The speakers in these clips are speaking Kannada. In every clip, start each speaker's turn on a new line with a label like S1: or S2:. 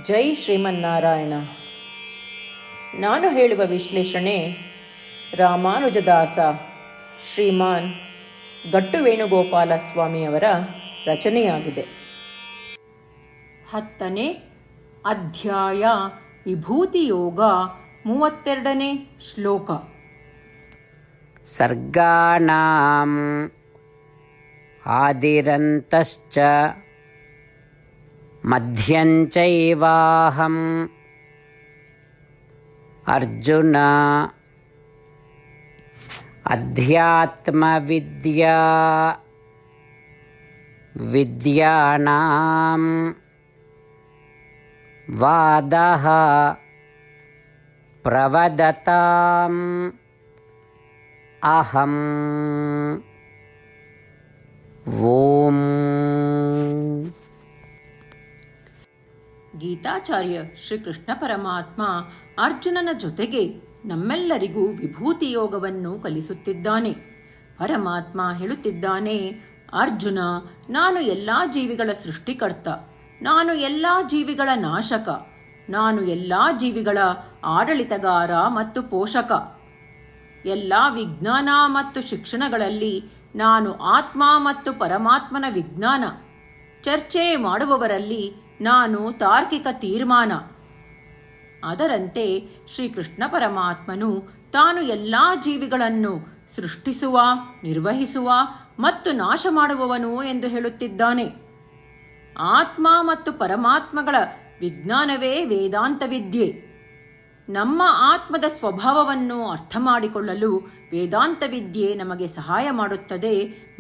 S1: ಜೈ ಶ್ರೀಮನ್ನಾರಾಯಣ. ನಾನು ಹೇಳುವ ವಿಶ್ಲೇಷಣೆ ರಾಮಾನುಜದಾಸ ಶ್ರೀಮಾನ್ ಗಟ್ಟು ವೇಣುಗೋಪಾಲ ಸ್ವಾಮಿಯವರ ರಚನೆಯಾಗಿದೆ. 10ನೇ ಅಧ್ಯಾಯ ವಿಭೂತಿಯೋಗ 32ನೇ ಶ್ಲೋಕ.
S2: ಸರ್ಗಾಣಾಂ ಆದಿರಂತಶ್ಚ ಮಧ್ಯಂಚೈವಾಹಂ ಅರ್ಜುನ ಅಧ್ಯಾತ್ಮವಿದ್ಯಾ ವಿದ್ಯಾನಾಂ ವಾದಃ ಪ್ರವದತಾಂ ಅಹಂ. ಓಂ.
S1: ಗೀತಾಚಾರ್ಯ ಶ್ರೀಕೃಷ್ಣ ಪರಮಾತ್ಮ ಅರ್ಜುನನ ಜೊತೆಗೆ ನಮ್ಮೆಲ್ಲರಿಗೂ ವಿಭೂತಿ ಯೋಗವನ್ನು ಕಲಿಸುತ್ತಿದ್ದಾನೆ. ಪರಮಾತ್ಮ ಹೇಳುತ್ತಿದ್ದಾನೆ, ಅರ್ಜುನ, ನಾನು ಎಲ್ಲ ಜೀವಿಗಳ ಸೃಷ್ಟಿಕರ್ತ, ನಾನು ಎಲ್ಲ ಜೀವಿಗಳ ನಾಶಕ, ನಾನು ಎಲ್ಲ ಜೀವಿಗಳ ಆಡಳಿತಗಾರ ಮತ್ತು ಪೋಷಕ. ಎಲ್ಲ ವಿಜ್ಞಾನ ಮತ್ತು ಶಿಕ್ಷಣಗಳಲ್ಲಿ ನಾನು ಆತ್ಮ ಮತ್ತು ಪರಮಾತ್ಮನ ವಿಜ್ಞಾನ. ಚರ್ಚೆ ಮಾಡುವವರಲ್ಲಿ ನಾನು ತಾರ್ಕಿಕ ತೀರ್ಮಾನ. ಅದರಂತೆ ಶ್ರೀಕೃಷ್ಣ ಪರಮಾತ್ಮನು ತಾನು ಎಲ್ಲ ಜೀವಿಗಳನ್ನು ಸೃಷ್ಟಿಸುವ, ನಿರ್ವಹಿಸುವ ಮತ್ತು ನಾಶ ಮಾಡುವವನು ಎಂದು ಹೇಳುತ್ತಿದ್ದಾನೆ. ಆತ್ಮ ಮತ್ತು ಪರಮಾತ್ಮಗಳ ವಿಜ್ಞಾನವೇ ವೇದಾಂತ ವಿದ್ಯೆ. ನಮ್ಮ ಆತ್ಮದ ಸ್ವಭಾವವನ್ನು ಅರ್ಥ ಮಾಡಿಕೊಳ್ಳಲು ವೇದಾಂತ ವಿದ್ಯೆ ನಮಗೆ ಸಹಾಯ ಮಾಡುತ್ತದೆ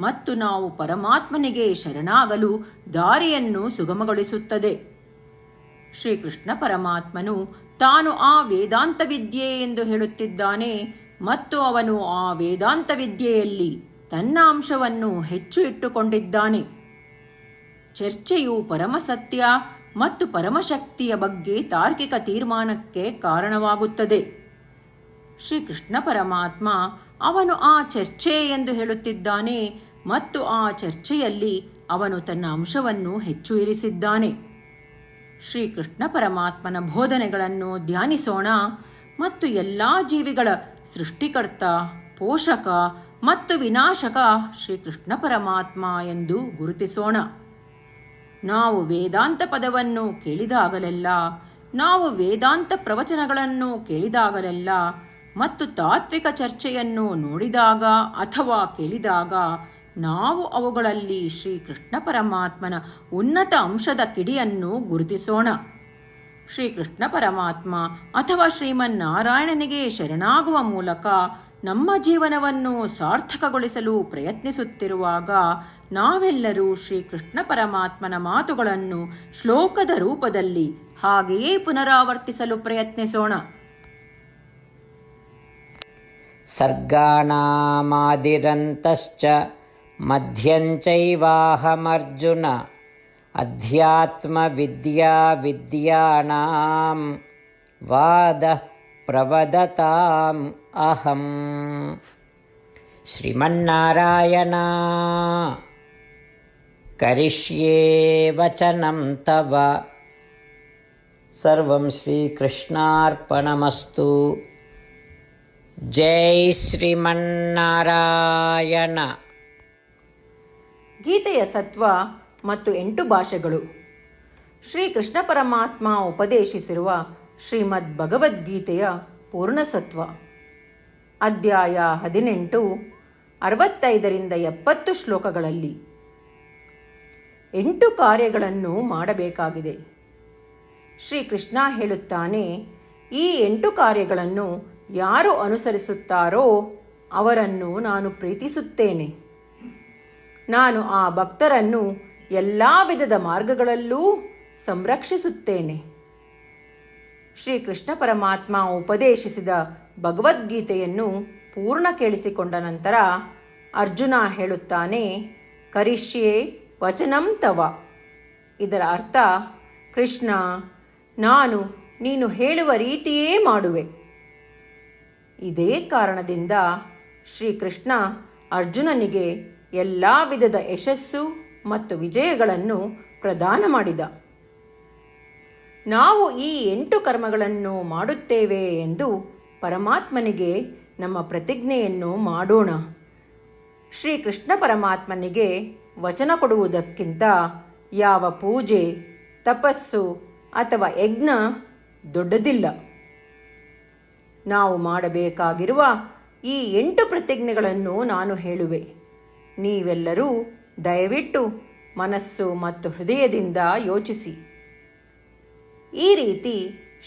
S1: ಮತ್ತು ನಾವು ಪರಮಾತ್ಮನಿಗೆ ಶರಣಾಗಲು ದಾರಿಯನ್ನು ಸುಗಮಗೊಳಿಸುತ್ತದೆ. ಶ್ರೀಕೃಷ್ಣ ಪರಮಾತ್ಮನು ತಾನು ಆ ವೇದಾಂತ ವಿದ್ಯೆ ಎಂದು ಹೇಳುತ್ತಿದ್ದಾನೆ ಮತ್ತು ಅವನು ಆ ವೇದಾಂತ ವಿದ್ಯೆಯಲ್ಲಿ ತನ್ನ ಅಂಶವನ್ನು ಹೆಚ್ಚು ಇಟ್ಟುಕೊಂಡಿದ್ದಾನೆ. ಚರ್ಚೆಯು ಪರಮಸತ್ಯ ಮತ್ತು ಪರಮಶಕ್ತಿಯ ಬಗ್ಗೆ ತಾರ್ಕಿಕ ತೀರ್ಮಾನಕ್ಕೆ ಕಾರಣವಾಗುತ್ತದೆ. ಶ್ರೀಕೃಷ್ಣ ಪರಮಾತ್ಮ ಅವನು ಆ ಚರ್ಚೆ ಎಂದು ಹೇಳುತ್ತಿದ್ದಾನೆ ಮತ್ತು ಆ ಚರ್ಚೆಯಲ್ಲಿ ಅವನು ತನ್ನ ಅಂಶವನ್ನು ಹೆಚ್ಚು ಇರಿಸಿದ್ದಾನೆ. ಶ್ರೀಕೃಷ್ಣ ಪರಮಾತ್ಮನ ಬೋಧನೆಗಳನ್ನು ಧ್ಯಾನಿಸೋಣ ಮತ್ತು ಎಲ್ಲ ಜೀವಿಗಳ ಸೃಷ್ಟಿಕರ್ತ, ಪೋಷಕ ಮತ್ತು ವಿನಾಶಕ ಶ್ರೀಕೃಷ್ಣ ಪರಮಾತ್ಮ ಎಂದು ಗುರುತಿಸೋಣ. ನಾವು ವೇದಾಂತ ಪದವನ್ನು ಕೇಳಿದಾಗಲೆಲ್ಲ, ನಾವು ವೇದಾಂತ ಪ್ರವಚನಗಳನ್ನು ಕೇಳಿದಾಗಲೆಲ್ಲ ಮತ್ತು ತಾತ್ವಿಕ ಚರ್ಚೆಯನ್ನು ನೋಡಿದಾಗ ಅಥವಾ ಕೇಳಿದಾಗ ನಾವು ಅವುಗಳಲ್ಲಿ ಶ್ರೀಕೃಷ್ಣ ಪರಮಾತ್ಮನ ಉನ್ನತ ಅಂಶದ ಕಿಡಿಯನ್ನು ಗುರುತಿಸೋಣ. ಶ್ರೀಕೃಷ್ಣ ಪರಮಾತ್ಮ ಅಥವಾ ಶ್ರೀಮನ್ನಾರಾಯಣನಿಗೆ ಶರಣಾಗುವ ಮೂಲಕ ನಮ್ಮ ಜೀವನವನ್ನು ಸಾರ್ಥಕಗೊಳಿಸಲು ಪ್ರಯತ್ನಿಸುತ್ತಿರುವಾಗ ನಾವೆಲ್ಲರೂ ಶ್ರೀಕೃಷ್ಣ ಪರಮಾತ್ಮನ ಮಾತುಗಳನ್ನು ಶ್ಲೋಕದ ರೂಪದಲ್ಲಿ ಹಾಗೆಯೇ ಪುನರಾವರ್ತಿಸಲು ಪ್ರಯತ್ನಿಸೋಣ.
S2: ಸರ್ಗಾಣಾಮಾದಿರಂತಶ್ಚ ಮಧ್ಯಂಚೈವಾಹಮರ್ಜುನ ಅಧ್ಯಾತ್ಮವಿದ್ಯಾ ವಿದ್ಯಾನಾಂ ವಾದಃ ಪ್ರವದತಾಂ ಅಹಂ. ಶ್ರೀಮನ್ನಾರಾಯಣ ಕರಿಷ್ಯೇ ವಚನಂ ತವ. ಸರ್ವಂ ಶ್ರೀಕೃಷ್ಣಾರ್ಪಣಮಸ್ತು. ಜೈ ಶ್ರೀಮನ್ನಾರಾಯಣ.
S1: ಗೀತೆಯ ಸತ್ವ ಮತ್ತು 8 ಭಾಷೆಗಳು. ಶ್ರೀಕೃಷ್ಣ ಪರಮಾತ್ಮ ಉಪದೇಶಿಸಿರುವ ಶ್ರೀಮದ್ ಭಗವದ್ಗೀತೆಯ ಪೂರ್ಣಸತ್ವ. ಅಧ್ಯಾಯ 18, 65ರಿಂದ 70 ಶ್ಲೋಕಗಳಲ್ಲಿ 8 ಕಾರ್ಯಗಳನ್ನು ಮಾಡಬೇಕಾಗಿದೆ. ಶ್ರೀಕೃಷ್ಣ ಹೇಳುತ್ತಾನೆ, ಈ 8 ಕಾರ್ಯಗಳನ್ನು ಯಾರು ಅನುಸರಿಸುತ್ತಾರೋ ಅವರನ್ನು ನಾನು ಪ್ರೀತಿಸುತ್ತೇನೆ. ನಾನು ಆ ಭಕ್ತರನ್ನು ಎಲ್ಲ ವಿಧದ ಮಾರ್ಗಗಳಲ್ಲೂ ಸಂರಕ್ಷಿಸುತ್ತೇನೆ. ಶ್ರೀಕೃಷ್ಣ ಪರಮಾತ್ಮ ಉಪದೇಶಿಸಿದ ಭಗವದ್ಗೀತೆಯನ್ನು ಪೂರ್ಣ ಕೇಳಿಸಿಕೊಂಡ ನಂತರ ಅರ್ಜುನ ಹೇಳುತ್ತಾನೆ, ಕರಿಷ್ಯೇ ವಚನಂ ತವ. ಇದರ ಅರ್ಥ, ಕೃಷ್ಣ, ನಾನು ನೀನು ಹೇಳುವ ರೀತಿಯೇ ಮಾಡುವೆ. ಇದೇ ಕಾರಣದಿಂದ ಶ್ರೀಕೃಷ್ಣ ಅರ್ಜುನನಿಗೆ ಎಲ್ಲ ವಿಧದ ಯಶಸ್ಸು ಮತ್ತು ವಿಜಯಗಳನ್ನು ಪ್ರದಾನ ಮಾಡಿದ. ನಾವು ಈ 8 ಕರ್ಮಗಳನ್ನು ಮಾಡುತ್ತೇವೆ ಎಂದು ಪರಮಾತ್ಮನಿಗೆ ನಮ್ಮ ಪ್ರತಿಜ್ಞೆಯನ್ನು ಮಾಡೋಣ. ಶ್ರೀಕೃಷ್ಣ ಪರಮಾತ್ಮನಿಗೆ ವಚನ ಕೊಡುವುದಕ್ಕಿಂತ ಯಾವ ಪೂಜೆ, ತಪಸ್ಸು ಅಥವಾ ಯಜ್ಞ ದೊಡ್ಡದಿಲ್ಲ. ನಾವು ಮಾಡಬೇಕಾಗಿರುವ ಈ 8 ಪ್ರತಿಜ್ಞೆಗಳನ್ನು ನಾನು ಹೇಳುವೆ. ನೀವೆಲ್ಲರೂ ದಯವಿಟ್ಟು ಮನಸ್ಸು ಮತ್ತು ಹೃದಯದಿಂದ ಯೋಚಿಸಿ. ಈ ರೀತಿ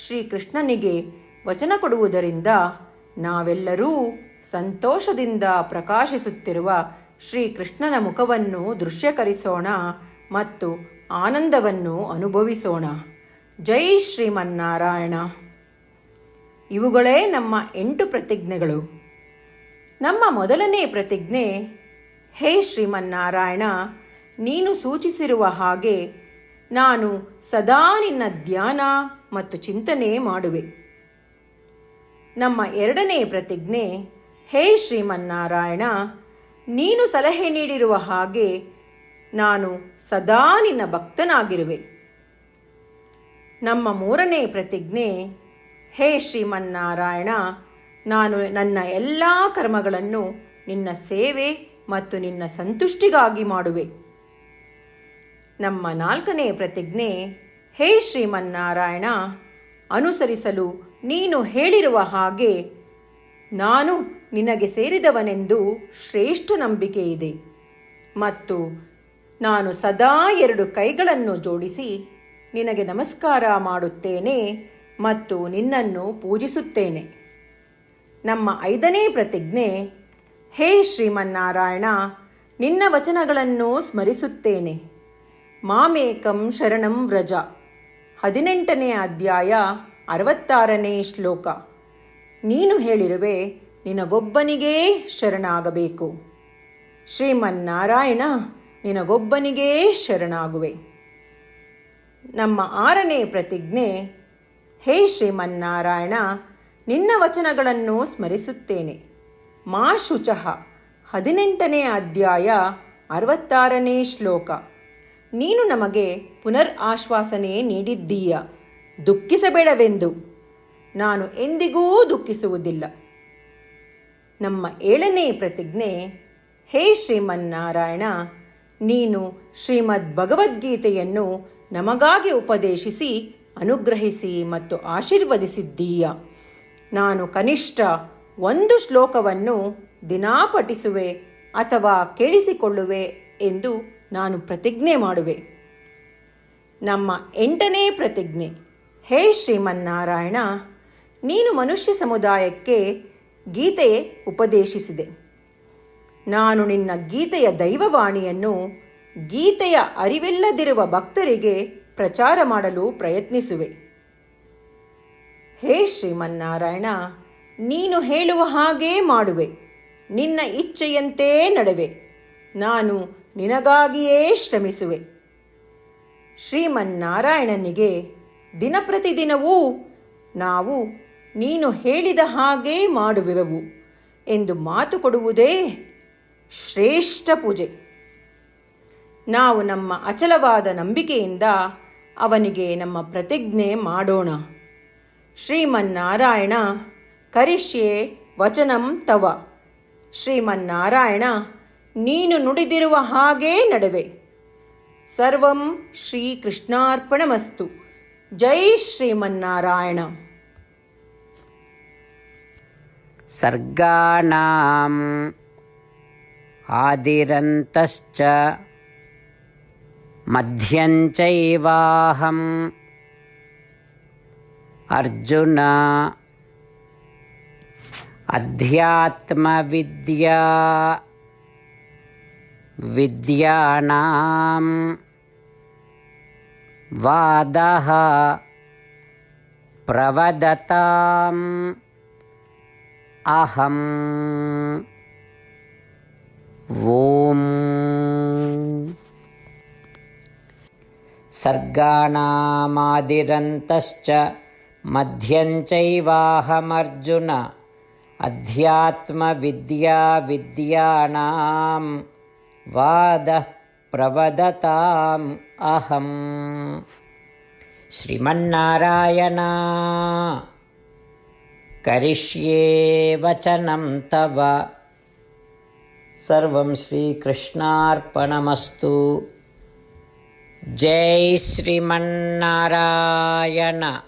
S1: ಶ್ರೀಕೃಷ್ಣನಿಗೆ ವಚನ ಕೊಡುವುದರಿಂದ ನಾವೆಲ್ಲರೂ ಸಂತೋಷದಿಂದ ಪ್ರಕಾಶಿಸುತ್ತಿರುವ ಶ್ರೀಕೃಷ್ಣನ ಮುಖವನ್ನು ದೃಶ್ಯಕರಿಸೋಣ ಮತ್ತು ಆನಂದವನ್ನು ಅನುಭವಿಸೋಣ. ಜೈ ಶ್ರೀಮನ್ನಾರಾಯಣ. ಇವುಗಳೇ ನಮ್ಮ 8 ಪ್ರತಿಜ್ಞೆಗಳು. ನಮ್ಮ ಮೊದಲನೇ ಪ್ರತಿಜ್ಞೆ, ಹೇ ಶ್ರೀಮನ್ನಾರಾಯಣ, ನೀನು ಸೂಚಿಸಿರುವ ಹಾಗೆ ನಾನು ಸದಾ ನಿನ್ನ ಧ್ಯಾನ ಮತ್ತು ಚಿಂತನೆ ಮಾಡುವೆ. ನಮ್ಮ ಎರಡನೇ ಪ್ರತಿಜ್ಞೆ, ಹೇ ಶ್ರೀಮನ್ನಾರಾಯಣ, ನೀನು ಸಲಹೆ ನೀಡಿರುವ ಹಾಗೆ ನಾನು ಸದಾ ನಿನ್ನ ಭಕ್ತನಾಗಿರುವೆ. ನಮ್ಮ ಮೂರನೇ ಪ್ರತಿಜ್ಞೆ, ಹೇ ಶ್ರೀಮನ್ನಾರಾಯಣ, ನಾನು ನನ್ನ ಎಲ್ಲ ಕರ್ಮಗಳನ್ನು ನಿನ್ನ ಸೇವೆ ಮತ್ತು ನಿನ್ನ ಸಂತುಷ್ಟಿಗಾಗಿ ಮಾಡುವೆ. ನಮ್ಮ ನಾಲ್ಕನೇ ಪ್ರತಿಜ್ಞೆ, ಹೇ ಶ್ರೀಮನ್ನಾರಾಯಣ, ಅನುಸರಿಸಲು ನೀನು ಹೇಳಿರುವ ಹಾಗೆ ನಾನು ನಿನಗೆ ಸೇರಿದವನೆಂದು ಶ್ರೇಷ್ಠ ನಂಬಿಕೆ ಇದೆ ಮತ್ತು ನಾನು ಸದಾ 2 ಕೈಗಳನ್ನು ಜೋಡಿಸಿ ನಿನಗೆ ನಮಸ್ಕಾರ ಮಾಡುತ್ತೇನೆ ಮತ್ತು ನಿನ್ನನ್ನು ಪೂಜಿಸುತ್ತೇನೆ. ನಮ್ಮ 5ನೇ ಪ್ರತಿಜ್ಞೆ, ಹೇ ಶ್ರೀಮನ್ನಾರಾಯಣ, ನಿನ್ನ ವಚನಗಳನ್ನು ಸ್ಮರಿಸುತ್ತೇನೆ. ಮಾಮೇಕಂ ಶರಣಂ ವ್ರಜ, 18ನೇ ಅಧ್ಯಾಯ 66ನೇ ಶ್ಲೋಕ. ನೀನು ಹೇಳಿರುವೆ, ನಿನಗೊಬ್ಬನಿಗೇ ಶರಣಾಗಬೇಕು. ಶ್ರೀಮನ್ನಾರಾಯಣ, ನಿನಗೊಬ್ಬನಿಗೇ ಶರಣಾಗುವೆ. ನಮ್ಮ 6ನೇ ಪ್ರತಿಜ್ಞೆ, ಹೇ ಶ್ರೀಮನ್ನಾರಾಯಣ, ನಿನ್ನ ವಚನಗಳನ್ನು ಸ್ಮರಿಸುತ್ತೇನೆ. ಮಾ ಶುಚಃ, 18ನೇ ಅಧ್ಯಾಯ 66ನೇ ಶ್ಲೋಕ. ನೀನು ನಮಗೆ ಪುನರ್ ಆಶ್ವಾಸನೆ ನೀಡಿದ್ದೀಯ, ದುಃಖಿಸಬೇಡವೆಂದು. ನಾನು ಎಂದಿಗೂ ದುಃಖಿಸುವುದಿಲ್ಲ. ನಮ್ಮ 7ನೇ ಪ್ರತಿಜ್ಞೆ, ಹೇ ಶ್ರೀಮನ್ನಾರಾಯಣ, ನೀನು ಶ್ರೀಮದ್ ಭಗವದ್ಗೀತೆಯನ್ನು ನಮಗಾಗಿ ಉಪದೇಶಿಸಿ ಅನುಗ್ರಹಿಸಿ ಮತ್ತು ಆಶೀರ್ವದಿಸಿದ್ದೀಯ. ನಾನು ಕನಿಷ್ಠ 1 ಶ್ಲೋಕವನ್ನು ದಿನಾ ಪಠಿಸುವೆ ಅಥವಾ ಕೇಳಿಸಿಕೊಳ್ಳುವೆ ಎಂದು ನಾನು ಪ್ರತಿಜ್ಞೆ ಮಾಡುವೆ. ನಮ್ಮ 8ನೇ ಪ್ರತಿಜ್ಞೆ, ಹೇ ಶ್ರೀಮನ್ನಾರಾಯಣ, ನೀನು ಮನುಷ್ಯ ಸಮುದಾಯಕ್ಕೆ ಗೀತೆ ಉಪದೇಶಿಸಿದೆ. ನಾನು ನಿನ್ನ ಗೀತೆಯ ದೈವವಾಣಿಯನ್ನು ಗೀತೆಯ ಅರಿವಿಲ್ಲದಿರುವ ಭಕ್ತರಿಗೆ ಪ್ರಚಾರ ಮಾಡಲು ಪ್ರಯತ್ನಿಸುವೆ. ಹೇ ಶ್ರೀಮನ್ನಾರಾಯಣ, ನೀನು ಹೇಳುವ ಹಾಗೇ ಮಾಡುವೆ. ನಿನ್ನ ಇಚ್ಛೆಯಂತೆ ನಡೆವೆ. ನಾನು ನಿನಗಾಗಿಯೇ ಶ್ರಮಿಸುವೆ. ಶ್ರೀಮನ್ನಾರಾಯಣನಿಗೆ ದಿನಪ್ರತಿದಿನವೂ ನಾವು ನೀನು ಹೇಳಿದ ಹಾಗೇ ಮಾಡುವೆವು ಎಂದು ಮಾತು ಕೊಡುವುದೇ ಶ್ರೇಷ್ಠ ಪೂಜೆ. ನಾವು ನಮ್ಮ ಅಚಲವಾದ ನಂಬಿಕೆಯಿಂದ ಅವನಿಗೆ ನಮ್ಮ ಪ್ರತಿಜ್ಞೆ ಮಾಡೋಣ. ಶ್ರೀಮನ್ನಾರಾಯಣ, ಕರಿಷ್ಯೆ ವಚನಂ ತವ. ಶ್ರೀಮನ್ನಾರಾಯಣ, ನೀನು ನುಡಿದಿರುವ ಹಾಗೇ ನಡೆವೆ. ಸರ್ವಂ ಶ್ರೀಕೃಷ್ಣಾರ್ಪಣಮಸ್ತು. ಜೈ ಶ್ರೀಮನ್ನಾರಾಯಣ.
S2: ಸರ್ಗಾಣಾಂ ಆದಿರಂತಶ್ಚ ಮಧ್ಯಂಚೈವಾಹಂ ಅರ್ಜುನ ಅಧ್ಯಾತ್ಮವಿದ್ಯಾ ವಿದ್ಯಾನಾಂ ವಾದಃ ಪ್ರವದತಾಂ ಅಹಂ. ಓಂ. ಸರ್ಗಾಣಾಮಾದಿರಂತಶ್ಚ ಮಧ್ಯಂಚೈವಾಹಮರ್ಜುನ ಅಧ್ಯಾತ್ಮವಿದ್ಯಾ ವಿದ್ಯಾನಾಂ ವಾದಃ ಪ್ರವದತಾಂ ಅಹಂ. శ్రీమన్నారాయణ కరిష్యే వచనం తవ. సర్వం శ్రీకృష్ణార్పణమస్తు. జై శ్రీమన్నారాయణ.